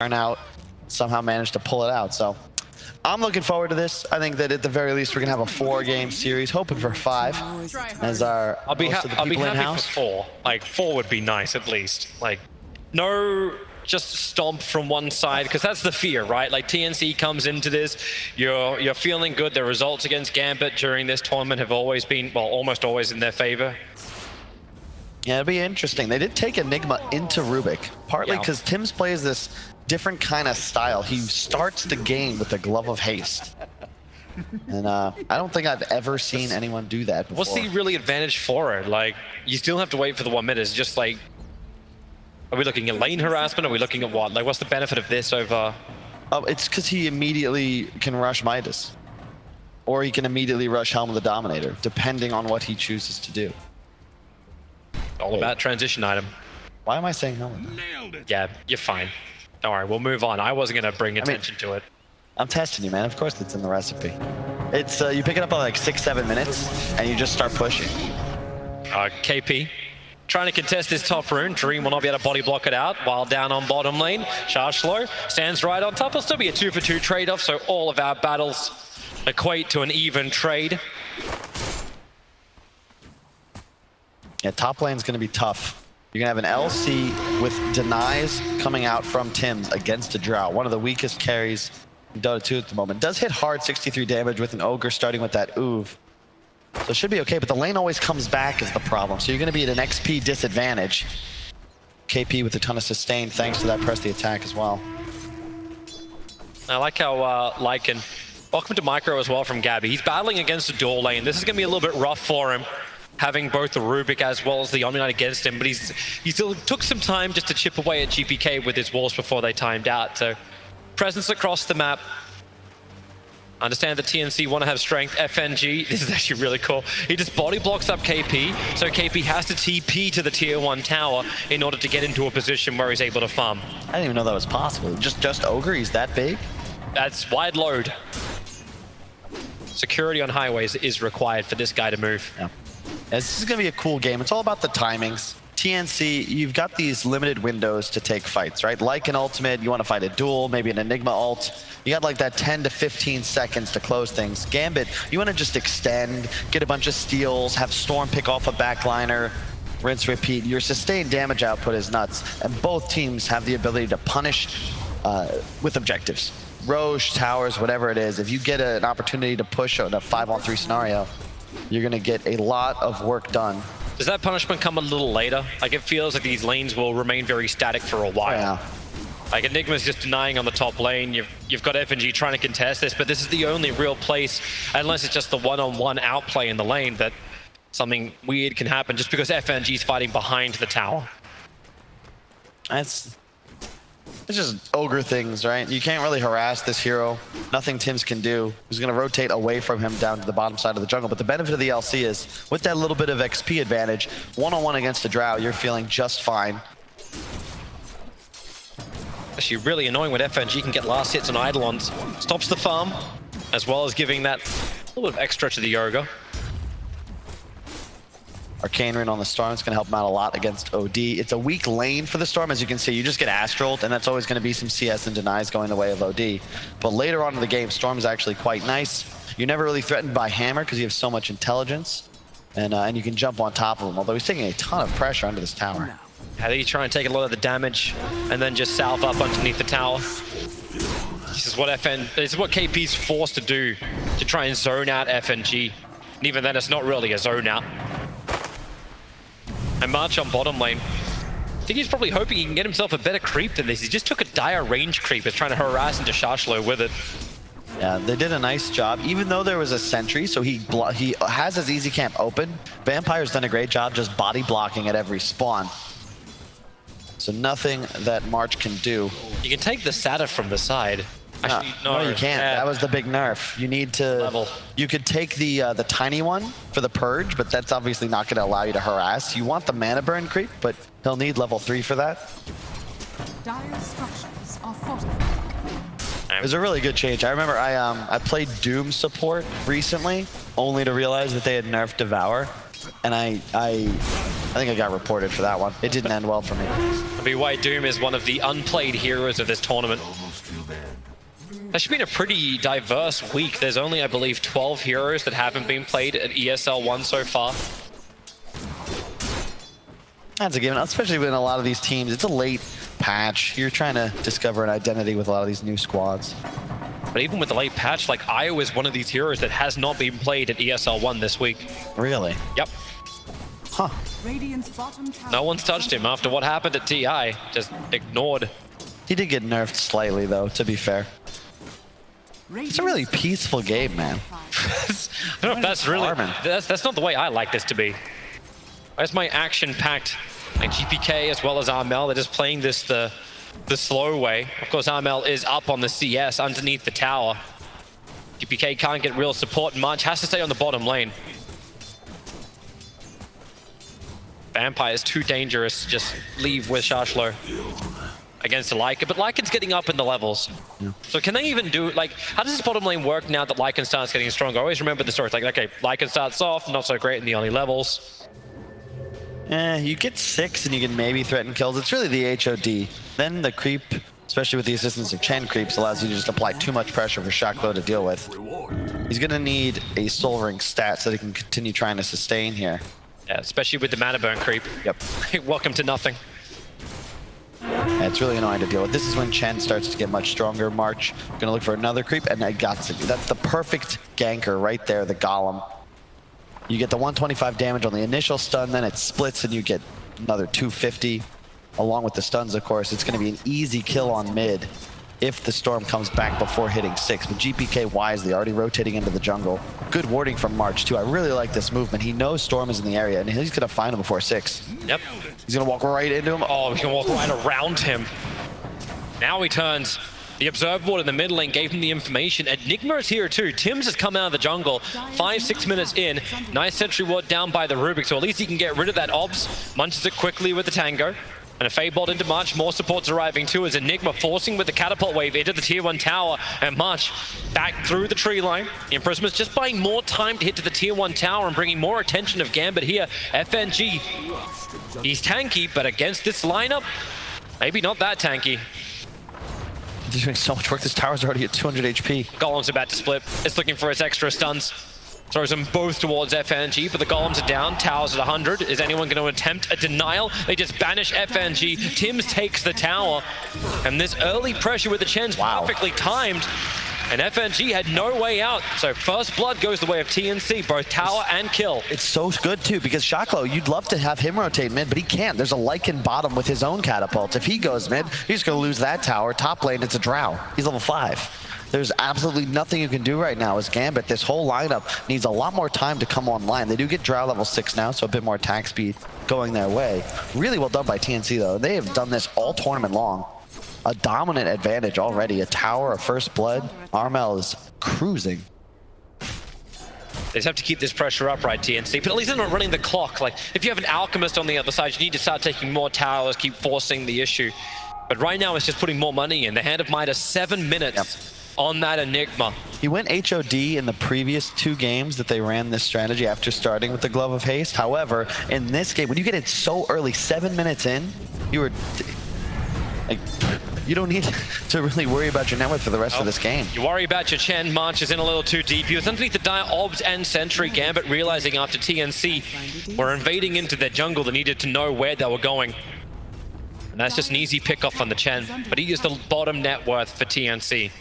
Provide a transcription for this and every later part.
out, somehow managed to pull it out. So I'm looking forward to this. I think that at the very least we're gonna have a 4-game series, hoping for 5 as our I'll be happy for 4. Like 4 would be nice at least. Like no just stomp from one side, because that's the fear, right? Like TNC comes into this, you're feeling good. The results against Gambit during this tournament have always been, well, almost always in their favor. Yeah, it'll be interesting. They did take Enigma into Rubik, partly because Tim's plays this different kind of style. He starts the game with a glove of haste. And I don't think I've ever seen anyone do that before. What's the really advantage for it? Like, you still have to wait for the 1 minute. It's just like, are we looking at lane harassment? Are we looking at what? Like, what's the benefit of this over? Oh, it's because he immediately can rush Midas. Or he can immediately rush Helm of the Dominator, depending on what he chooses to do. All about transition item. Why am I saying Helm? Yeah, you're fine. Don't worry, we'll move on. I wasn't going to bring attention to it. I'm testing you, man. Of course it's in the recipe. It's you pick it up on like 6-7 minutes, and you just start pushing. KP trying to contest this top rune. Dream will not be able to body block it out while down on bottom lane. Shashlo stands right on top. It'll still be a 2-for-2 trade-off, so all of our battles equate to an even trade. Yeah, top lane's going to be tough. You're going to have an LC with denies coming out from Tim's against a Drow. One of the weakest carries in Dota 2 at the moment. Does hit hard 63 damage with an Ogre starting with that Oov. So it should be okay, but the lane always comes back is the problem. So you're going to be at an XP disadvantage. KP with a ton of sustain thanks to that press the attack as well. I like how Lycan, welcome to Micro as well from Gabby. He's battling against a dual lane. This is going to be a little bit rough for him, having both the Rubik as well as the Omni Knight against him, but he still took some time just to chip away at GPK with his walls before they timed out. So presence across the map. Understand that TNC want to have strength. FNG, this is actually really cool. He just body blocks up KP, so KP has to TP to the tier 1 tower in order to get into a position where he's able to farm. I didn't even know that was possible. Just Ogre, he's that big? That's wide load. Security on highways is required for this guy to move. Yeah. This is going to be a cool game. It's all about the timings. TNC, you've got these limited windows to take fights, right? Like an ultimate, you want to fight a duel, maybe an Enigma ult. You got like that 10 to 15 seconds to close things. Gambit, you want to just extend, get a bunch of steals, have Storm pick off a backliner, rinse, repeat. Your sustained damage output is nuts. And both teams have the ability to punish with objectives. Roche, towers, whatever it is. If you get an opportunity to push in a 5-on-3 scenario, you're going to get a lot of work done. Does that punishment come a little later? Like, it feels like these lanes will remain very static for a while. Yeah. Like, Enigma's just denying on the top lane. You've got FNG trying to contest this, but this is the only real place, unless it's just the one-on-one outplay in the lane, that something weird can happen just because FNG's fighting behind the tower. It's just Ogre things, right? You can't really harass this hero. Nothing Tim's can do. He's going to rotate away from him down to the bottom side of the jungle. But the benefit of the LC is, with that little bit of XP advantage, one-on-one against a Drow, you're feeling just fine. Actually really annoying when FNG can get last hits on Eidolons. Stops the farm, as well as giving that little bit of extra to the Yoga. Arcane Rune on the Storm is going to help him out a lot against OD. It's a weak lane for the Storm, as you can see. You just get Astraled, and that's always going to be some CS and denies going the way of OD. But later on in the game, Storm is actually quite nice. You're never really threatened by Hammer because you have so much intelligence, and you can jump on top of him, although he's taking a ton of pressure under this tower. I think he's trying to take a lot of the damage and then just salve up underneath the tower. This is what KP's forced to do, to try and zone out FNG. And even then, it's not really a zone out. And March on bottom lane. I think he's probably hoping he can get himself a better creep than this. He just took a dire range creep. He's trying to harass into Shashlo with it. Yeah, they did a nice job. Even though there was a sentry, so he has his easy camp open. Vampire's done a great job just body blocking at every spawn. So nothing that March can do. You can take the Sata from the side. Actually, no, you can't. That was the big nerf. You need to level. You could take the tiny one for the purge, but that's obviously not going to allow you to harass. You want the mana burn creep, but he'll need level 3 for that. Dire structures are fortified. It was a really good change. I remember I played Doom support recently, only to realize that they had nerfed Devour, and I think I got reported for that one. It didn't end well for me. That'd be why Doom is one of the unplayed heroes of this tournament. That's been a pretty diverse week. There's only, I believe, 12 heroes that haven't been played at ESL 1 so far. That's a given, especially when a lot of these teams, it's a late patch. You're trying to discover an identity with a lot of these new squads. But even with the late patch, like Io is one of these heroes that has not been played at ESL 1 this week. Really? Yep. Huh. No one's touched him after what happened at TI. Just ignored. He did get nerfed slightly, though, to be fair. It's a really peaceful game, man. I don't know if that's really... That's not the way I like this to be. That's my action-packed, like GPK as well as Armel. They're just playing this the slow way. Of course, Armel is up on the CS underneath the tower. GPK can't get real support much. Has to stay on the bottom lane. Vampire is too dangerous. Just leave with Shashlo against the Lycan, but Lycan's getting up in the levels. Yeah. So can they even do, like, how does this bottom lane work now that Lycan starts getting stronger? I always remember the story. It's like, okay, Lycan starts off, not so great in the early levels. You get 6 and you can maybe threaten kills. It's really the HOD. Then the creep, especially with the assistance of Chen creeps, allows you to just apply too much pressure for Shaklo to deal with. He's going to need a Soul Ring stat so that he can continue trying to sustain here. Yeah, especially with the mana burn creep. Yep. Welcome to nothing. Yeah, it's really annoying to deal with. This is when Chen starts to get much stronger. March, gonna look for another creep, and I got it. That's the perfect ganker right there, the Golem. You get the 125 damage on the initial stun, then it splits and you get another 250. Along with the stuns, of course, it's gonna be an easy kill on mid if the Storm comes back before hitting 6. But GPK wisely, already rotating into the jungle. Good warding from March, too. I really like this movement. He knows Storm is in the area, and he's going to find him before 6. Yep. He's going to walk right into him. Oh, he can walk right around him. Now he turns. The Observer Ward in the mid lane gave him the information. Enigma is here, too. Tims has come out of the jungle 5-6 minutes in. Nice sentry ward down by the Rubik, so at least he can get rid of that Obs. Munches it quickly with the Tango. And a Fade Bolt into March. More supports arriving too as Enigma forcing with the catapult wave into the tier 1 tower. And March back through the tree line. Imprisonment's just buying more time to hit to the tier 1 tower and bringing more attention of Gambit here. FNG, he's tanky, but against this lineup, maybe not that tanky. He's doing so much work. This tower's already at 200 HP. Golem's about to split. It's looking for its extra stuns. Throws them both towards FNG, but the Golems are down. Towers at 100. Is anyone going to attempt a denial? They just banish FNG. Tims takes the tower. And this early pressure with the Chen's perfectly timed. And FNG had no way out. So first blood goes the way of TNC, both tower and kill. It's so good, too, because Shaklo, you'd love to have him rotate mid, but he can't. There's a Lycan bottom with his own catapult. If he goes mid, he's going to lose that tower. Top lane, it's a Drow. He's level 5. There's absolutely nothing you can do right now as Gambit. This whole lineup needs a lot more time to come online. They do get Drow level 6 now, so a bit more attack speed going their way. Really well done by TNC, though. They have done this all tournament long. A dominant advantage already. A tower, a first blood. Armel is cruising. They just have to keep this pressure up, right, TNC? But at least they're not running the clock. Like, if you have an Alchemist on the other side, you need to start taking more towers, keep forcing the issue. But right now, it's just putting more money in. The Hand of Midas, 7 minutes on that Enigma. He went HOD in the previous 2 games that they ran this strategy after starting with the Glove of Haste. However, in this game, when you get it so early, 7 minutes in, you were... like, you don't need to really worry about your net worth for the rest of this game. You worry about your Chen. March is in a little too deep. He was underneath the dire Obs and Sentry. Gambit realizing after TNC were invading into their jungle, they needed to know where they were going. And that's just an easy pick-off on the Chen. But he is the bottom net worth for TNC.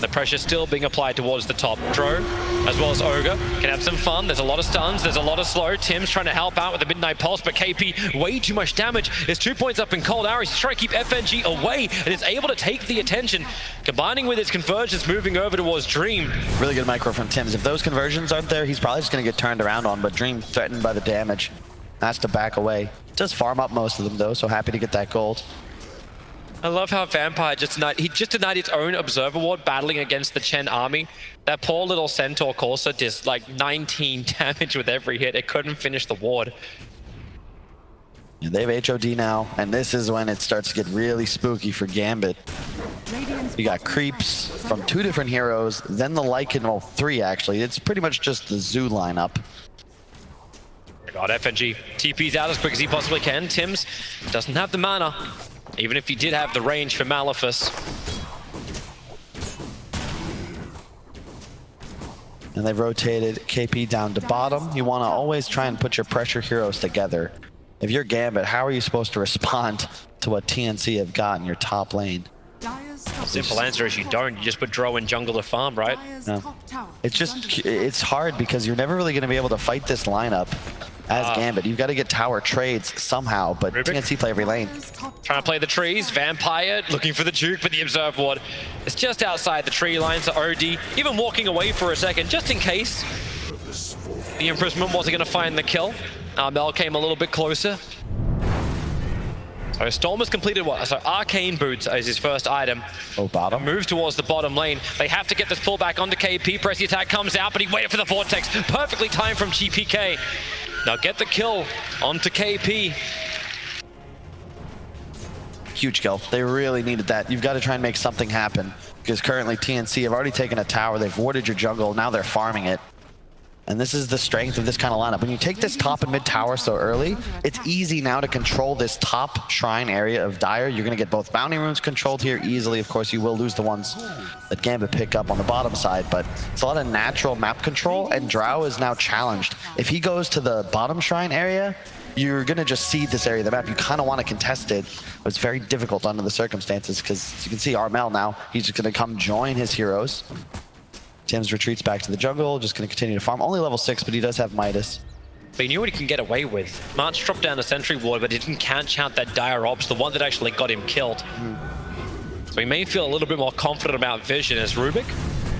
The pressure still being applied towards the top. Drow, as well as Ogre, can have some fun. There's a lot of stuns, there's a lot of slow. Tim's trying to help out with the Midnight Pulse, but KP, way too much damage. There's 2 points up in Cold Arrows. He's trying to keep FNG away, and is able to take the attention. Combining with his conversions, moving over towards Dream. Really good micro from Tims. If those conversions aren't there, he's probably just going to get turned around on, but Dream threatened by the damage. Has to back away. Does farm up most of them, though, so happy to get that gold. I love how Vampire just denied its own Observer Ward battling against the Chen army. That poor little Centaur Corsa did like 19 damage with every hit. It couldn't finish the ward. Yeah, they have HOD now, and this is when it starts to get really spooky for Gambit. You got creeps from 2 different heroes, then the Lycan, well, 3 actually. It's pretty much just the Zoo lineup. God, FNG TP's out as quick as he possibly can. Tims doesn't have the mana, even if he did have the range for Malefice. And they've rotated KP down to bottom. You want to always try and put your pressure heroes together. If you're Gambit, how are you supposed to respond to what TNC have got in your top lane? Simple answer is you don't. You just put Drow in jungle to farm, right? No. It's hard because you're never really going to be able to fight this lineup as Gambit. You've got to get tower trades somehow, but Rubik. TNC play every lane. Trying to play the trees. Vampire looking for the juke, but the Observe Ward is just outside the tree line. So OD even walking away for a second, just in case the imprisonment wasn't going to find the kill. Mel came a little bit closer. So Storm has completed what? So Arcane Boots is his first item. Oh, bottom. Move towards the bottom lane. They have to get this pullback onto KP. Press the attack comes out, but he waited for the Vortex. Perfectly timed from GPK. Now get the kill onto KP. Huge kill. They really needed that. You've got to try and make something happen because currently TNC have already taken a tower. They've warded your jungle. Now they're farming it. And this is the strength of this kind of lineup. When you take this top and mid tower so early, it's easy now to control this top shrine area of Dire. You're going to get both bounty runes controlled here easily. Of course, you will lose the ones that Gambit pick up on the bottom side, but it's a lot of natural map control, and Drow is now challenged. If he goes to the bottom shrine area, you're going to just see this area of the map. You kind of want to contest it, but it's very difficult under the circumstances because you can see Armel now. He's just going to come join his heroes. Tims retreats back to the jungle, just going to continue to farm. Only level 6, but he does have Midas. But he knew what he can get away with. March dropped down a sentry ward, but he didn't catch out that Dire Ops, the one that actually got him killed. So he may feel a little bit more confident about Vision as Rubik.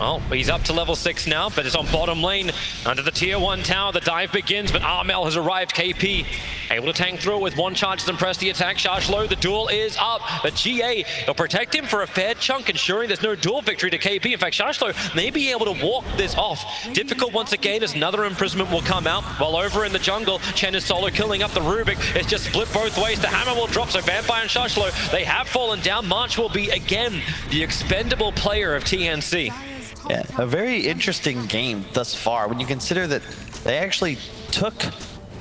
Well, he's up to level 6 now, but it's on bottom lane. Under the tier 1 tower, the dive begins, but Armel has arrived. KP able to tank through it with 1 charge and press the attack. Charge low, the duel is up, but GA will protect him for a fair chunk, ensuring there's no duel victory to KP. In fact, Charge low may be able to walk this off. Difficult once again as another imprisonment will come out. While over in the jungle, Chen is solo killing up the Rubik. It's just split both ways. The hammer will drop, so Vampire and Charge low, they have fallen down. March will be, again, the expendable player of TNC. Yeah, a very interesting game thus far when you consider that they actually took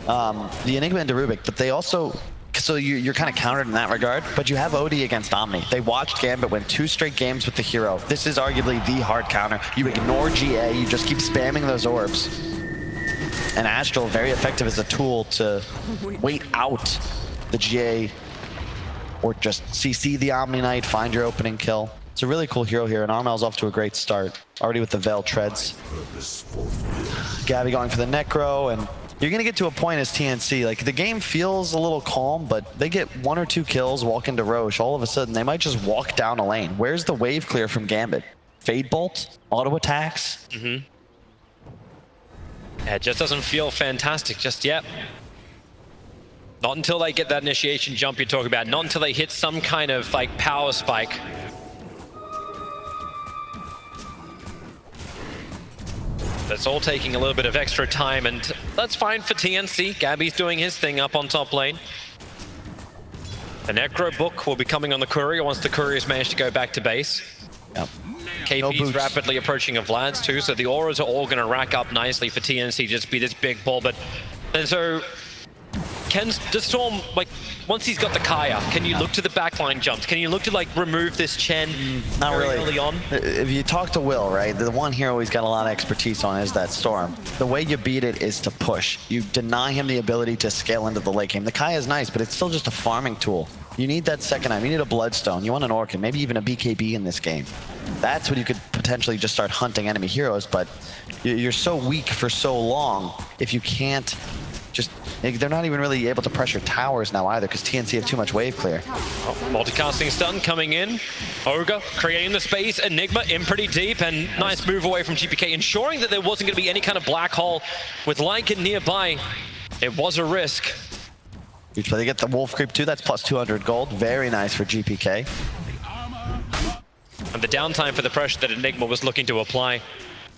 the Enigma into Rubik, but they also, so you're kind of countered in that regard, but you have OD against Omni. They watched Gambit win 2 straight games with the hero. This is arguably the hard counter. You ignore GA, you just keep spamming those orbs. And Astral, very effective as a tool to wait out the GA or just CC the Omni Knight, find your opening kill. It's a really cool hero here, and Armel's off to a great start. Already with the Veil Treads. Gabby going for the Necro, and you're going to get to a point as TNC. Like, the game feels a little calm, but they get 1 or 2 kills, walk into Roche. All of a sudden, they might just walk down a lane. Where's the wave clear from Gambit? Fade Bolt? Auto attacks? Yeah, it just doesn't feel fantastic just yet. Not until they get that initiation jump you're talking about. Not until they hit some kind of, like, power spike. That's all taking a little bit of extra time, and that's fine for TNC. Gabby's doing his thing up on top lane. The Necro book will be coming on the courier once the couriers manage to go back to base. Yep. KP's rapidly approaching a Vlad's too, so the auras are all going to rack up nicely for TNC, just be this big ball. But and so does Storm, like, once he's got the Kaya, can you look to the backline jumps? Can you look to, like, remove this Chen Not very really. early on? If you talk to Will, right, the one hero he's got a lot of expertise on is that Storm. The way you beat it is to push. You deny him the ability to scale into the late game. The Kaya is nice, but it's still just a farming tool. You need that second item. You need a Bloodstone. You want an Orchid, maybe even a BKB in this game. That's when you could potentially just start hunting enemy heroes, but you're so weak for so long if you can't just... They're not even really able to pressure towers now either because TNC have too much wave clear. Oh, multicasting stun coming in. Ogre creating the space. Enigma in pretty deep, and nice move away from GPK, ensuring that there wasn't going to be any kind of black hole with Lycan nearby. It was a risk. Huge play. They get the Wolf Creep too. That's plus 200 gold. Very nice for GPK. And the downtime for the pressure that Enigma was looking to apply.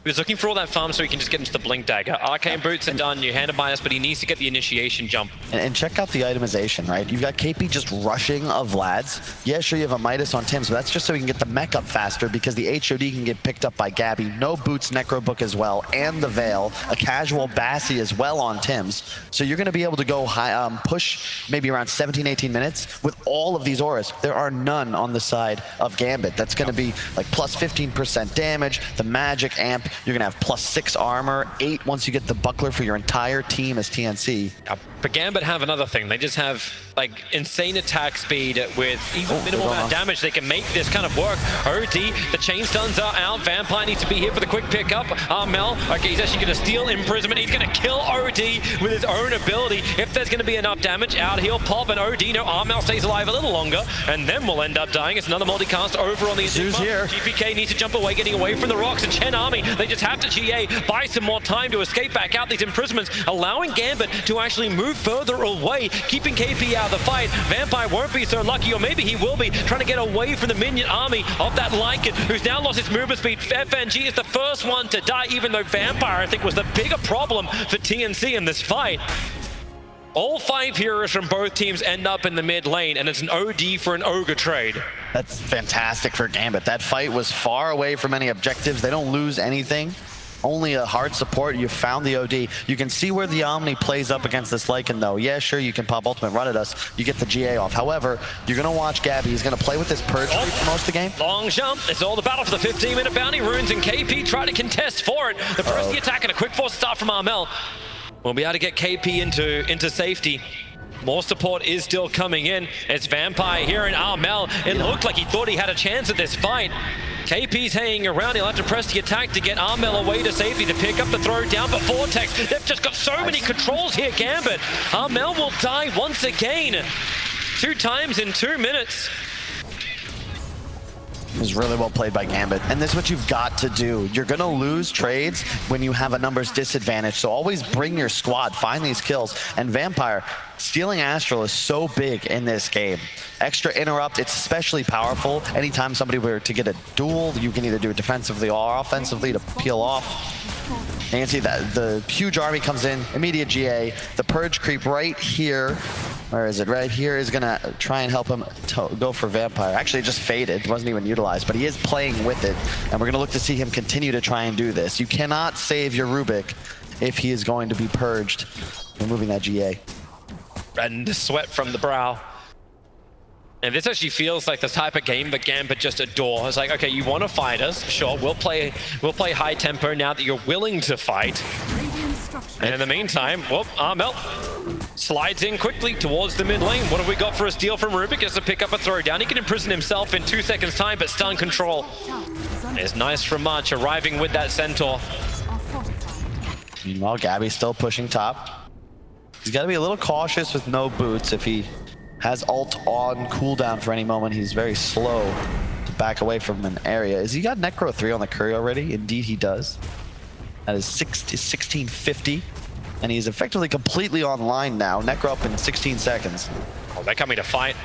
He was looking for all that farm so he can just get into the Blink Dagger. Arcane Boots are done, you hand him minus, but he needs to get the initiation jump. And check out the itemization, right? You've got KP just rushing of Vlad's. Yeah, sure, you have a Midas on Tim's, but that's just so he can get the mech up faster because the HOD can get picked up by Gabby. No Boots Necro Book as well, and the Veil. A casual Bassi as well on Tim's. So you're going to be able to go high, push maybe around 17, 18 minutes with all of these auras. There are none on the side of Gambit. That's going to be like plus 15% damage, the magic amp. You're gonna have plus 6 armor, 8 once you get the buckler for your entire team as TNC. But Gambit have another thing. They just have like insane attack speed with even minimal amount of damage. They can make this kind of work. OD, the chain stuns are out. Vampire needs to be here for the quick pickup. Armel, okay, he's actually gonna steal imprisonment. He's gonna kill OD with his own ability. If there's gonna be enough damage, out he'll pop, and OD, no, Armel stays alive a little longer, and then we'll end up dying. It's another multicast over on the Enigma. Here. GPK needs to jump away, getting away from the rocks, and Chen Army, they just have to GA, buy some more time to escape back out these imprisonments, allowing Gambit to actually move further away, keeping KP out of the fight. Vampire won't be so lucky, or maybe he will be, trying to get away from the minion army of that Lycan, who's now lost his movement speed. FNG is the first one to die, even though Vampire, I think, was the bigger problem for TNC in this fight. All 5 heroes from both teams end up in the mid lane, and it's an OD for an Ogre trade. That's fantastic for Gambit. That fight was far away from any objectives. They don't lose anything. Only a hard support. You found the OD. You can see where the Omni plays up against this Lycan, though. Yeah, sure, you can pop ultimate run at us. You get the GA off. However, you're going to watch Gabby. He's going to play with this Purge for most of the game. Long jump. It's all the battle for the 15-minute bounty runes, and KP try to contest for it. The press the attack and a quick force start from Armel. We'll be able to get KP into safety. More support is still coming in. It's Vampire here in Armel. It looked like he thought he had a chance at this fight. KP's hanging around. He'll have to press the attack to get Armel away to safety to pick up the throw down. But Vortex, they've just got so many controls here, Gambit. Armel will die once again. 2 times in 2 minutes. It was really well played by Gambit. And this is what you've got to do. You're going to lose trades when you have a numbers disadvantage. So always bring your squad, find these kills. And Vampire, stealing Astral is so big in this game. Extra interrupt, it's especially powerful. Anytime somebody were to get a duel, you can either do it defensively or offensively to peel off. And you can see that the huge army comes in, immediate GA. The Purge creep right here. Where is it? Right here is going to try and help him go for Vampire. Actually, it just faded. Wasn't even utilized, but he is playing with it. And we're going to look to see him continue to try and do this. You cannot save your Rubik if he is going to be purged. Removing that GA. And the sweat from the brow. And this actually feels like the type of game that Gambit just adore. It's like, okay, you want to fight us? Sure, we'll play high tempo now that you're willing to fight. And in the meantime, whoop, Armel slides in quickly towards the mid lane. What have we got for a steal from Rubik? Gets to pick up a throw down. He can imprison himself in 2 seconds time, but stun control is nice from March, arriving with that Centaur. Meanwhile, Gabby's still pushing top. He's got to be a little cautious with no boots. If he has ult on cooldown for any moment, he's very slow to back away from an area. Has he got Necro 3 on the Curry already? Indeed he does. That is 1650. And he's effectively completely online now. Necro up in 16 seconds. Oh, they're coming to fight.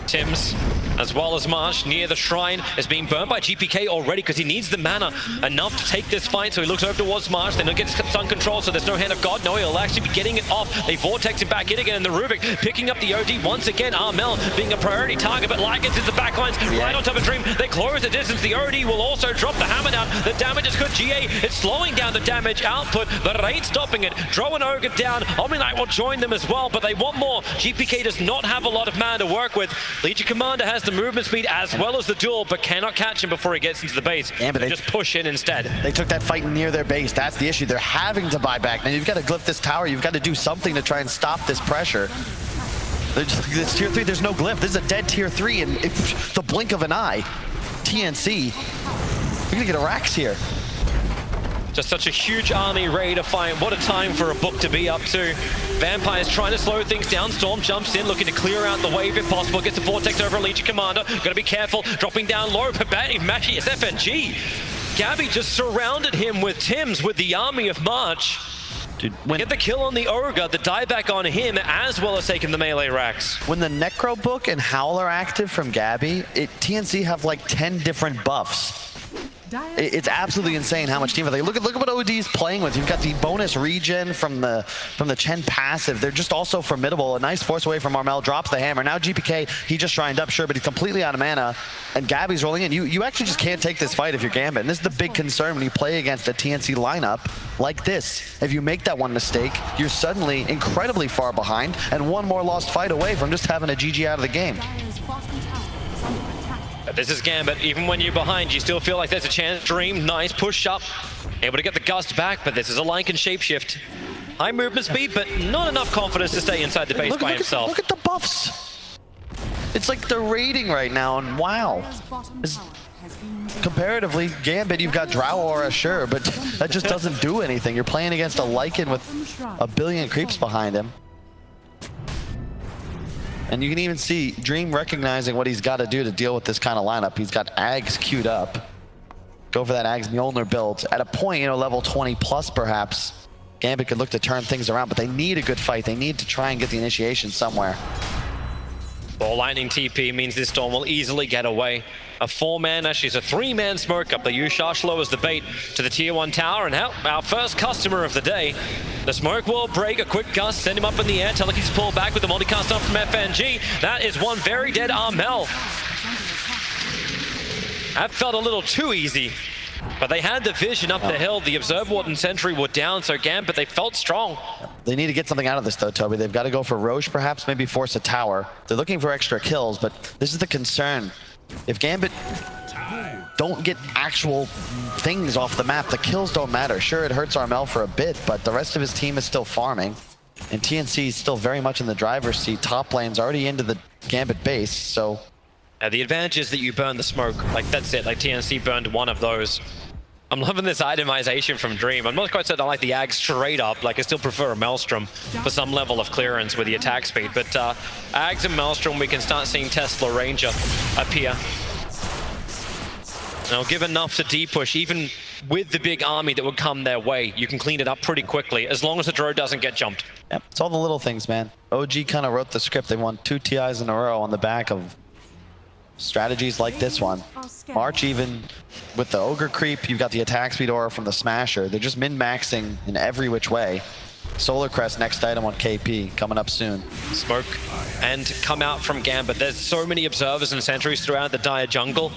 Tims, as well as Marsh, near the shrine, is being burned by GPK already because he needs the mana enough to take this fight. So he looks over towards Marsh. Then he'll get stun control, so there's no Hand of God. No, he'll actually be getting it off. They vortex him back in again, and the Rubik picking up the OD once again. Armel being a priority target, but Lycan's in the backlines, right on top of Dream. They close the distance. The OD will also drop the hammer down. The damage is good. GA, it's slowing down the damage output, but it ain't stopping it. Drow and Ogre down. Omni Knight will join them as well, but they want more. GPK does not have a lot of mana to work with. Legion Commander has the movement speed as well as the duel, but cannot catch him before he gets into the base. Yeah, but they just push in instead. They took that fight near their base. That's the issue. They're having to buy back. Now you've got to glyph this tower. You've got to do something to try and stop this pressure. This tier 3, there's no glyph. This is a dead tier 3 in the blink of an eye. TNC, we're gonna get a Rax here. Just such a huge army ready to fight. What a time for a book to be up to. Vampire's trying to slow things down. Storm jumps in, looking to clear out the wave if possible. Gets the Vortex over a Legion Commander. Gotta be careful. Dropping down low. Mashi is FNG. Gabby just surrounded him with Tims with the army of March. Dude, get the kill on the Ogre, the dieback on him, as well as taking the melee racks. When the Necro Book and Howl are active from Gabby, TNC have like 10 different buffs. It's absolutely insane how much team they look at what OD's playing with. You've got the bonus regen from the Chen passive. They're just also formidable. A nice force away from Armel, drops the hammer. Now GPK, he just shined up, sure, but he's completely out of mana. And Gabby's rolling in. You actually just can't take this fight if you're Gambit. And this is the big concern when you play against a TNC lineup like this. If you make that one mistake, you're suddenly incredibly far behind and one more lost fight away from just having a GG out of the game. This is Gambit. Even when you're behind, you still feel like there's a chance. Dream, nice push up. Able to get the gust back, but this is a Lycan shapeshift. High movement speed, but not enough confidence to stay inside the base by himself. Look at the buffs. It's like they're raiding right now, and wow. Comparatively, Gambit, you've got Drow Aura, sure, but that just doesn't do anything. You're playing against a Lycan with a billion creeps behind him. And you can even see Dream recognizing what he's got to do to deal with this kind of lineup. He's got Ags queued up. Go for that Ags Mjolnir build. At a point, you know, level 20 plus perhaps, Gambit could look to turn things around, but they need a good fight. They need to try and get the initiation somewhere. Ball lightning TP means this Storm will easily get away. A 4-man, actually it's a 3-man smoke up. They use Shashlo as the bait to the tier 1 tower, and our first customer of the day. The smoke will break, a quick gust, send him up in the air. Telekinesis pull back with the multicast up from FNG. That is one very dead Armel. That felt a little too easy, but they had the vision up the hill. The Observer Ward and Sentry were down, so Gambit, they felt strong. They need to get something out of this though, Toby. They've got to go for Roche, perhaps, maybe force a tower. They're looking for extra kills, but this is the concern. If Gambit don't get actual things off the map, the kills don't matter. Sure, it hurts Armel for a bit, but the rest of his team is still farming. And TNC is still very much in the driver's seat. Top lane's already into the Gambit base, so... The advantage is that you burn the smoke. Like, that's it. Like, TNC burned one of those. I'm loving this itemization from Dream. I'm not quite certain I like the Ag straight up. Like, I still prefer a Maelstrom for some level of clearance with the attack speed. But Ags and Maelstrom, we can start seeing Tesla Ranger appear. They'll give enough to D-push, even with the big army that would come their way. You can clean it up pretty quickly, as long as the Drow doesn't get jumped. Yep, it's all the little things, man. OG kind of wrote the script. They won 2 TIs in a row on the back of strategies like this one. March, even with the Ogre creep, you've got the attack speed aura from the Smasher. They're just min-maxing in every which way. Solar Crest, next item on KP, coming up soon. Smoke and come out from Gambit. There's so many observers and sentries throughout the dire jungle.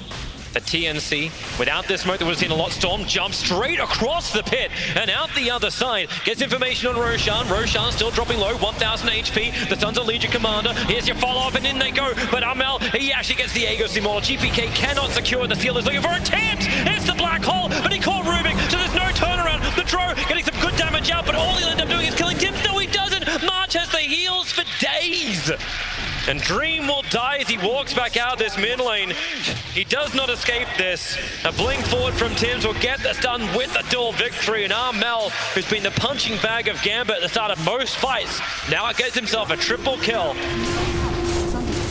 The TNC, without this smoke, they would have seen a lot. Storm jumps straight across the pit and out the other side. Gets information on Roshan. Roshan still dropping low, 1000 HP. The Sons of Legion Commander. Here's your follow-up, and in they go. But Armel, he actually gets the Aegis Immortal. GPK cannot secure the seal. Is looking for a tent. It's the black hole, but he caught Rubik, so there's no turnaround. The Drow getting some good damage out, but all he'll end up doing is killing Tim. No, he doesn't. March has the heals for days. And Dream will die as he walks back out this mid lane. He does not escape this. A blink forward from Tims will get this done with a dual victory. And Armel, who's been the punching bag of Gambit at the start of most fights, now gets himself a triple kill.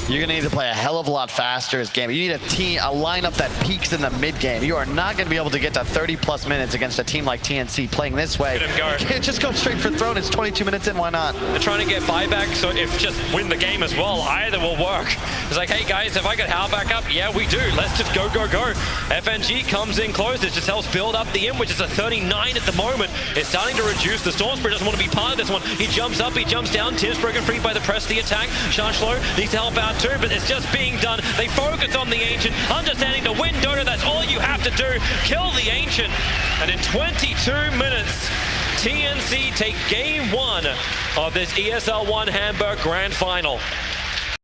You're going to need to play a hell of a lot faster as Gambit. You need a lineup that peaks in the mid-game. You are not going to be able to get to 30-plus minutes against a team like TNC playing this way. Let him go. You can't just go straight for throne. It's 22 minutes in. Why not? They're trying to get buyback, so if just win the game as well, either will work. It's like, hey guys, have I got Hal back up? Yeah, we do. Let's just go, go, go. FNG comes in close. It just helps build up the which is a 39 at the moment. It's starting to reduce. The Storm Spirit doesn't want to be part of this one. He jumps up, he jumps down. Tim's broken free by the press of the attack. Shashlo needs to help out too, but it's just being done. They focus on the Ancient, understanding to win Dota, that's all you have to do. Kill the Ancient. And in 22 minutes, TNC take game 1 of this ESL 1 Hamburg Grand Final.